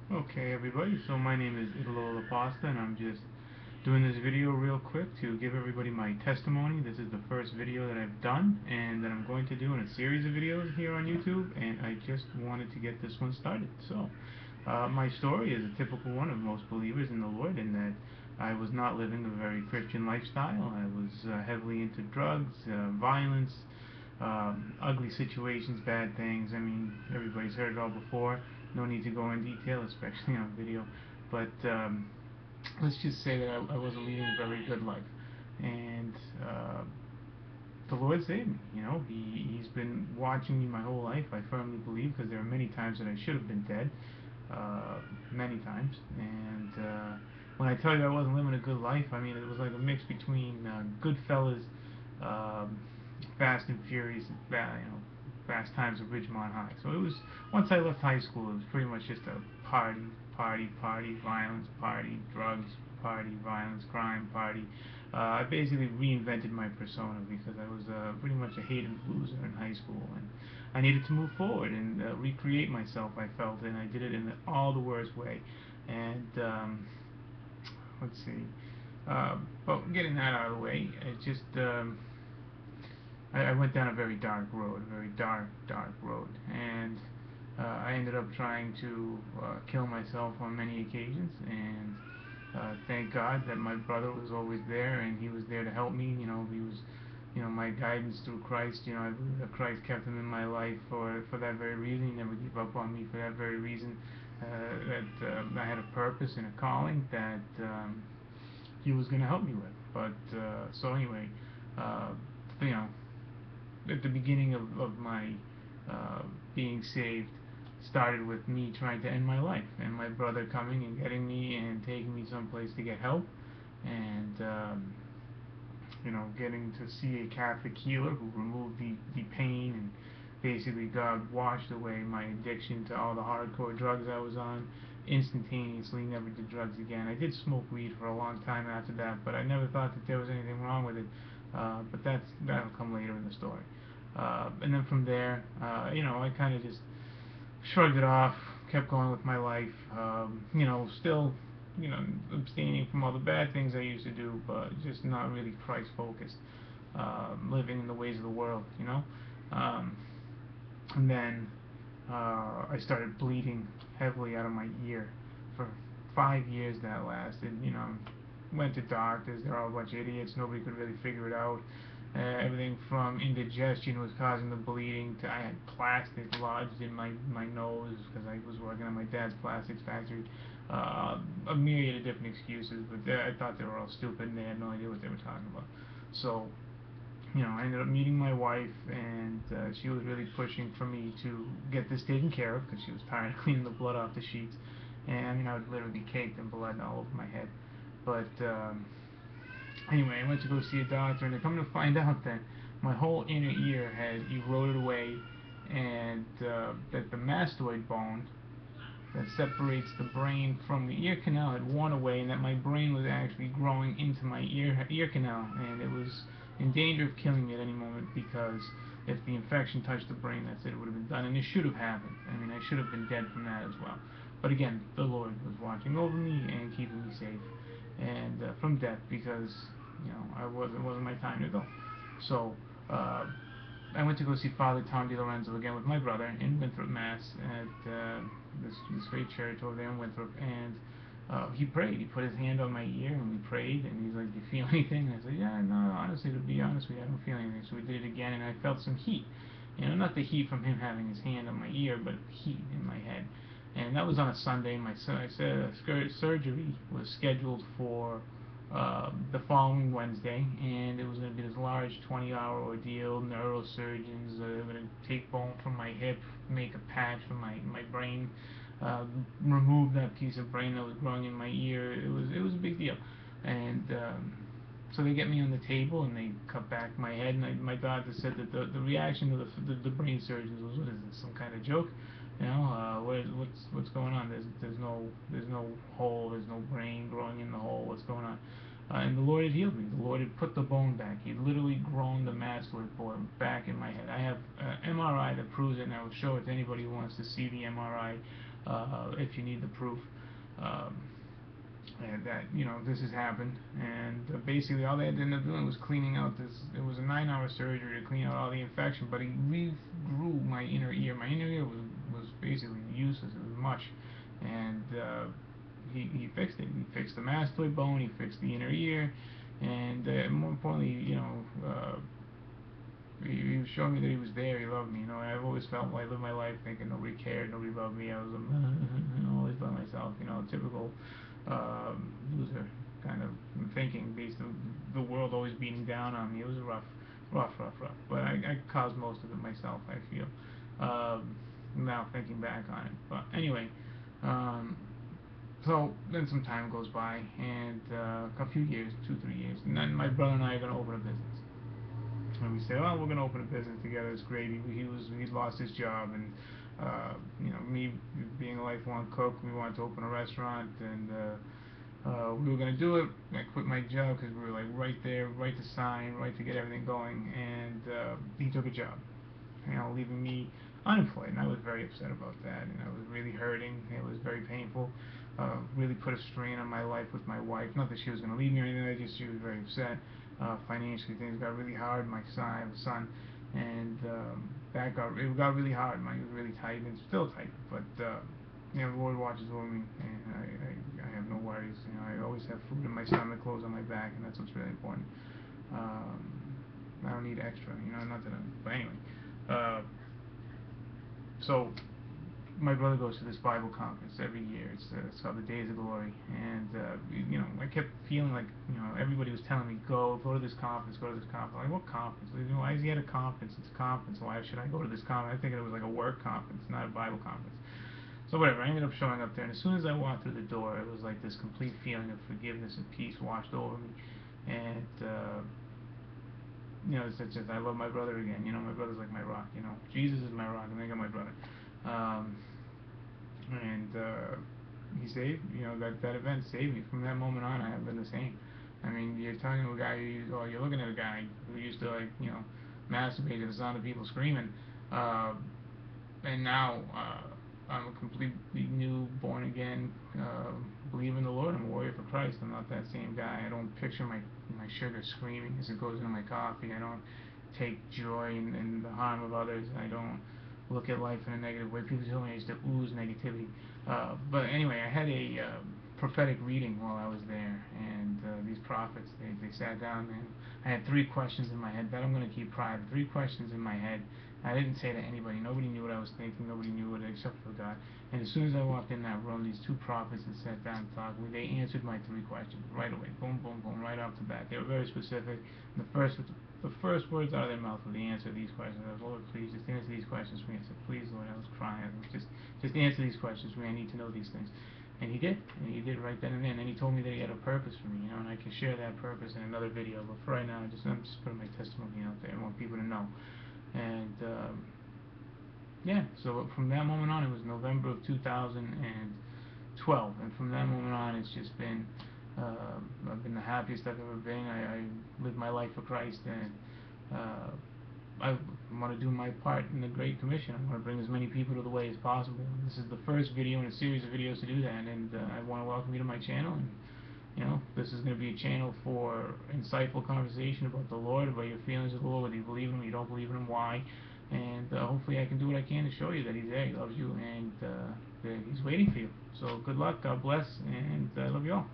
Okay, everybody, so my name is Italo Pasta, and I'm just doing this video real quick to give everybody my testimony. This is the first video that I've done and that I'm going to do in a series of videos here on YouTube, and I just wanted to get this one started. So, my story is a typical one of most believers in the Lord, in that I was not living a very Christian lifestyle. I was heavily into drugs, violence, ugly situations, bad things. I mean, everybody's heard it all before. No need to go in detail, especially on video. But let's just say that I wasn't leading a very good life, and uh, the Lord saved me. You know, He's been watching me my whole life. I firmly believe, because there are many times that I should have been dead, many times. And when I tell you I wasn't living a good life, I mean it was like a mix between Goodfellas, um, Fast and Furious, Fast Times at Ridgemont High. So it was, once I left high school, it was pretty much just a party, violence, party, drugs, party, violence, crime, party. I basically reinvented my persona because I was pretty much a hated loser in high school, and I needed to move forward and recreate myself. I felt, and I did it in all the worst way. And let's see. But getting that out of the way, it just I went down a very dark road, a very dark road, and I ended up trying to kill myself on many occasions. And thank God that my brother was always there, and he was there to help me. He was, my guidance through Christ. I believe that Christ kept him in my life for that very reason. He never gave up on me for that very reason. That I had a purpose and a calling that he was going to help me with. But so anyway, uh, you know, at the beginning of my uh, being saved started with me trying to end my life, and my brother coming and getting me and taking me someplace to get help, and getting to see a Catholic healer who removed the pain, and basically God washed away my addiction to all the hardcore drugs I was on instantaneously. Never did drugs again. I did smoke weed for a long time after that, but I never thought that there was anything wrong with it. But that'll come later in the story. And then from there, I kind of just shrugged it off, kept going with my life. Still, abstaining from all the bad things I used to do, but just not really Christ focused, living in the ways of the world. Um, and then I started bleeding heavily out of my ear for 5 years. That lasted. Went to doctors. They're all a bunch of idiots. Nobody could really figure it out. Everything from indigestion was causing the bleeding to I had plastic lodged in my nose because I was working on my dad's plastics factory. A myriad of different excuses, but I thought they were all stupid and they had no idea what they were talking about. So I ended up meeting my wife, and she was really pushing for me to get this taken care of because she was tired of cleaning the blood off the sheets. And I would literally be caked in blood all over my head. But anyway, I went to go see a doctor, and I come to find out that my whole inner ear had eroded away, and that the mastoid bone that separates the brain from the ear canal had worn away, and that my brain was actually growing into my ear canal, and it was in danger of killing me at any moment because if the infection touched the brain, that's it, it would have been done, and it should have happened. I mean, I should have been dead from that as well. But again, the Lord was watching over me and keeping me safe, and from death, because it wasn't my time to go. So uh, I went to go see Father Tom DiLorenzo again with my brother in Winthrop, Mass, at this great church over there in Winthrop, and he prayed. He put his hand on my ear, and we prayed, and he's like, "Do you feel anything?" And I said, "Yeah, no, honestly, to be honest with you, I don't feel anything." So we did it again, and I felt some heat. Not the heat from him having his hand on my ear, but heat in my head. And that was on a Sunday. My surgery was scheduled for the following Wednesday, and it was going to be this large 20-hour ordeal. Neurosurgeons are going to take bone from my hip, make a patch from my brain, remove that piece of brain that was growing in my ear. It was a big deal, and so they get me on the table and they cut back my head. And my doctor said that the reaction of the brain surgeons was, "What is this? Some kind of joke?" What's going on? There's no hole, there's no brain growing in the hole. What's going on? And the Lord had healed me. The Lord had put the bone back. He had literally grown the mastoid bone back in my head. I have an MRI that proves it, and I will show it to anybody who wants to see the MRI. if you need the proof. Um, and that, this has happened, and basically all they had to end up doing was cleaning out this. It was a 9-hour surgery to clean out all the infection, but he regrew my inner ear. My inner ear was basically useless. It was mush, and he fixed it. He fixed the mastoid bone. He fixed the inner ear, and more importantly, he was showing me that he was there. He loved me. I've always felt like I lived my life thinking nobody cared, nobody loved me. I was always by myself. Typical loser kind of thinking, based on the world always beating down on me. It was rough. But I caused most of it myself, I feel. Now thinking back on it. But anyway, so then some time goes by, and a few years, 2-3 years, and then my brother and I are going to open a business. And we say, oh, we're going to open a business together. It's great. He'd lost his job, and me being a lifelong cook, we wanted to open a restaurant, and we were going to do it. I quit my job because we were like right there, right to sign, right to get everything going, and he took a job, leaving me unemployed, and I was very upset about that, and I was really hurting. It was very painful. Really put a strain on my life with my wife. Not that she was going to leave me or anything. She was very upset. Financially, things got really hard. I have a son, and it got really hard. Money was really tight, and it's still tight. But the Lord watches over me, and I have no worries. I always have food in my stomach, clothes on my back, and that's what's really important. I don't need extra, not that but anyway. So my brother goes to this Bible conference every year. It's called the Days of Glory, and I kept feeling like everybody was telling me go to this conference, go to this conference. I'm like, what conference? Why is he at a conference? It's a conference. Why should I go to this conference? I think it was like a work conference, not a Bible conference. So whatever, I ended up showing up there, and as soon as I walked through the door, it was like this complete feeling of forgiveness and peace washed over me, and it's just I love my brother again. My brother's like my rock. Jesus is my rock, and I got my brother. And he saved, that event saved me. From that moment on, I haven't been the same. I mean, you're talking to a guy you're looking at a guy who used to masturbate to the sound of people screaming, and now I'm a completely new, born again, believer in the Lord. I'm a warrior for Christ. I'm not that same guy. I don't picture my sugar screaming as it goes into my coffee. I don't take joy in the harm of others. I don't look at life in a negative way. People tell me I used to ooze negativity. But anyway, I had a prophetic reading while I was there, and these prophets, they sat down, and I had 3 questions in my head that I'm going to keep private. 3 questions in my head. I didn't say to anybody. Nobody knew what I was thinking. Nobody knew it except for God. And as soon as I walked in that room, these 2 prophets that sat down and talked to me, they answered my 3 questions right away. Boom, boom, boom, right off the bat. They were very specific. The first words out of their mouth were the answer to these questions. I was, Lord, please just answer these questions for me. I said, please, Lord. I was crying. I was just answer these questions for me. I need to know these things. And he did. And he did right then and there. And then he told me that he had a purpose for me, and I can share that purpose in another video. But for right now, I'm just putting my testimony out there. I want people to know. And yeah, so from that moment on, it was November of 2012, and from that moment on, it's just been I've been the happiest I've ever been. I lived my life for Christ, and I want to do my part in the Great Commission. I want to bring as many people to the way as possible. This is the first video in a series of videos to do that, and I want to welcome you to my channel. And this is going to be a channel for insightful conversation about the Lord, about your feelings of the Lord, whether you believe in Him, you don't believe in Him, why. And hopefully I can do what I can to show you that He's there, He loves you, and that He's waiting for you. So good luck, God bless, and I love you all.